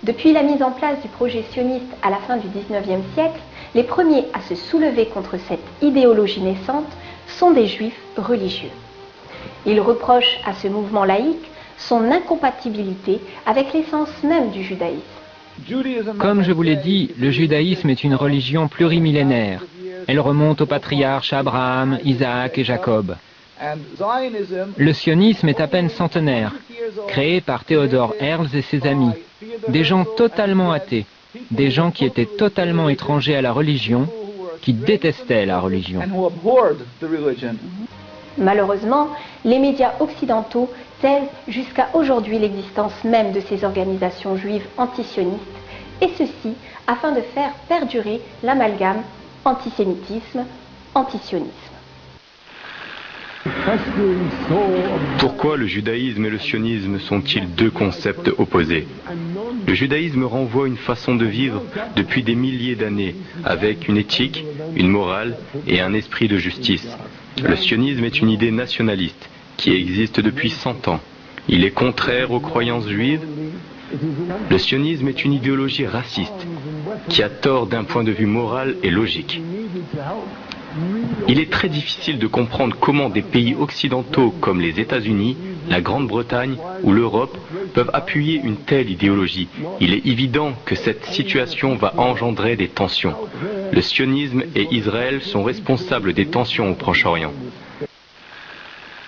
Depuis la mise en place du projet sioniste à la fin du XIXe siècle, les premiers à se soulever contre cette idéologie naissante sont des juifs religieux. Ils reprochent à ce mouvement laïque son incompatibilité avec l'essence même du judaïsme. Comme je vous l'ai dit, le judaïsme est une religion plurimillénaire. Elle remonte aux patriarches Abraham, Isaac et Jacob. Le sionisme est à peine centenaire, créé par Theodor Herzl et ses amis, des gens totalement athées, des gens qui étaient totalement étrangers à la religion, qui détestaient la religion. Malheureusement, les médias occidentaux taisent jusqu'à aujourd'hui l'existence même de ces organisations juives antisionistes, et ceci afin de faire perdurer l'amalgame antisémitisme-antisionisme. Pourquoi le judaïsme et le sionisme sont-ils deux concepts opposés? Le judaïsme renvoie une façon de vivre depuis des milliers d'années, avec une éthique, une morale et un esprit de justice. Le sionisme est une idée nationaliste qui existe depuis 100 ans. Il est contraire aux croyances juives. Le sionisme est une idéologie raciste qui a tort d'un point de vue moral et logique. Il est très difficile de comprendre comment des pays occidentaux comme les États-Unis, la Grande-Bretagne ou l'Europe peuvent appuyer une telle idéologie. Il est évident que cette situation va engendrer des tensions. Le sionisme et Israël sont responsables des tensions au Proche-Orient.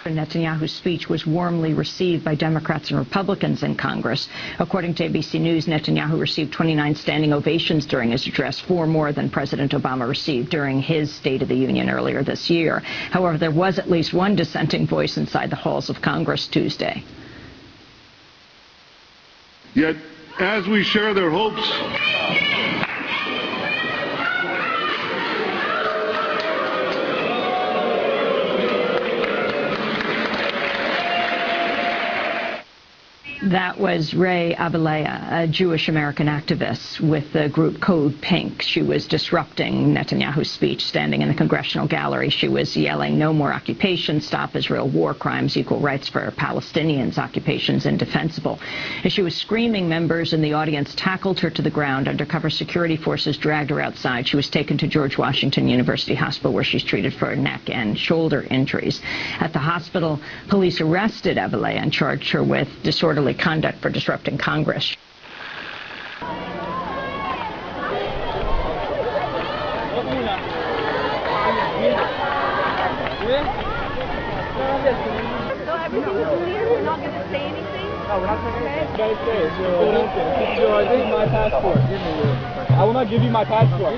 Netanyahu's speech was warmly received by Democrats and Republicans in Congress. According to ABC News, Netanyahu received 29 standing ovations during his address, 4 more than President Obama received during his State of the Union earlier this year. However, there was at least one dissenting voice inside the halls of Congress Tuesday. Yet, as we share their hopes, That was Ray Avalea, a Jewish-American activist with the group Code Pink. She was disrupting Netanyahu's speech standing in the Congressional Gallery. She was yelling, "No more occupation, stop Israel war crimes, equal rights for Palestinians, occupations indefensible." As she was screaming, members in the audience tackled her to the ground. Undercover security forces dragged her outside. She was taken to George Washington University Hospital, where she's treated for neck and shoulder injuries. At the hospital, police arrested Avalea and charged her with disorderly conduct for disrupting Congress. So everything is clear? We're not going to say anything? No, we're not going to say anything. This is my passport. I will not give you my passport.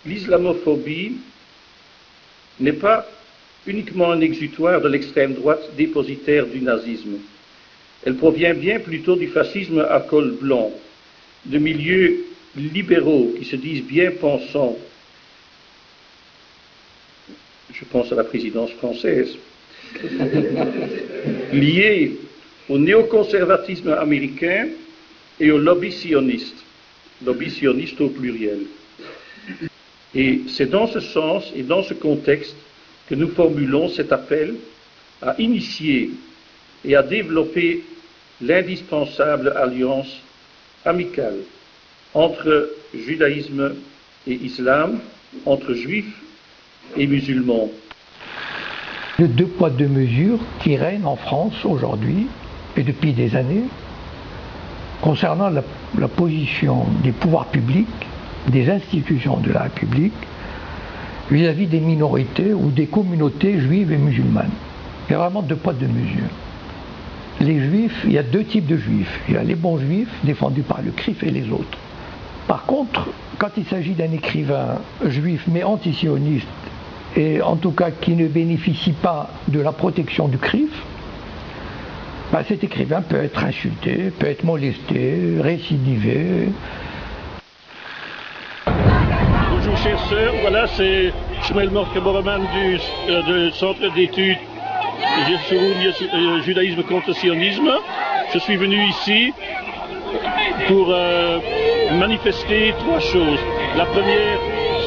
L'islamophobie n'est pas uniquement un exutoire de l'extrême droite dépositaire du nazisme. Elle provient bien plutôt du fascisme à col blanc, de milieux libéraux qui se disent bien pensants. Je pense à la présidence française, liés au néoconservatisme américain et au lobby sioniste au pluriel. Et c'est dans ce sens et dans ce contexte que nous formulons cet appel à initier et à développer l'indispensable alliance amicale entre judaïsme et islam, entre juifs et musulmans. Le deux poids deux mesures qui règne en France aujourd'hui et depuis des années concernant la position des pouvoirs publics, des institutions de la République vis-à-vis des minorités ou des communautés juives et musulmanes. Il y a vraiment deux poids deux mesures. Les juifs, il y a deux types de juifs. Il y a les bons juifs défendus par le CRIF et les autres. Par contre, quand il s'agit d'un écrivain juif mais antisioniste et en tout cas qui ne bénéficie pas de la protection du CRIF, cet écrivain peut être insulté, peut être molesté, récidivé. Bonjour chers sœurs, voilà c'est Shmuel Morke-Borman du Centre d'études Judaïsme contre Sionisme. Je suis venu ici pour manifester trois choses. La première,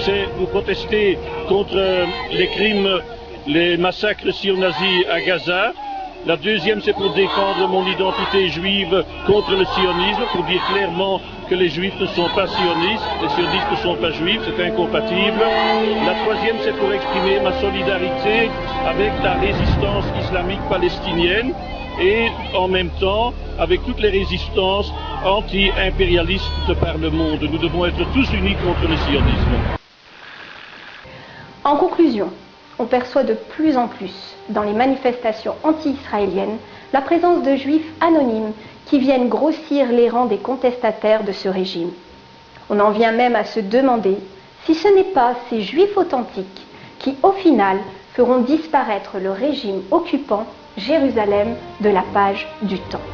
c'est pour protester contre les crimes, les massacres sionazis à Gaza. La deuxième, c'est pour défendre mon identité juive contre le sionisme, pour dire clairement que les juifs ne sont pas sionistes, les sionistes ne sont pas juifs, c'est incompatible. La troisième, c'est pour exprimer ma solidarité avec la résistance islamique palestinienne et en même temps avec toutes les résistances anti-impérialistes par le monde. Nous devons être tous unis contre le sionisme. En conclusion, on perçoit de plus en plus dans les manifestations anti-israéliennes la présence de juifs anonymes qui viennent grossir les rangs des contestataires de ce régime. On en vient même à se demander si ce n'est pas ces juifs authentiques qui, au final, feront disparaître le régime occupant Jérusalem de la page du temps.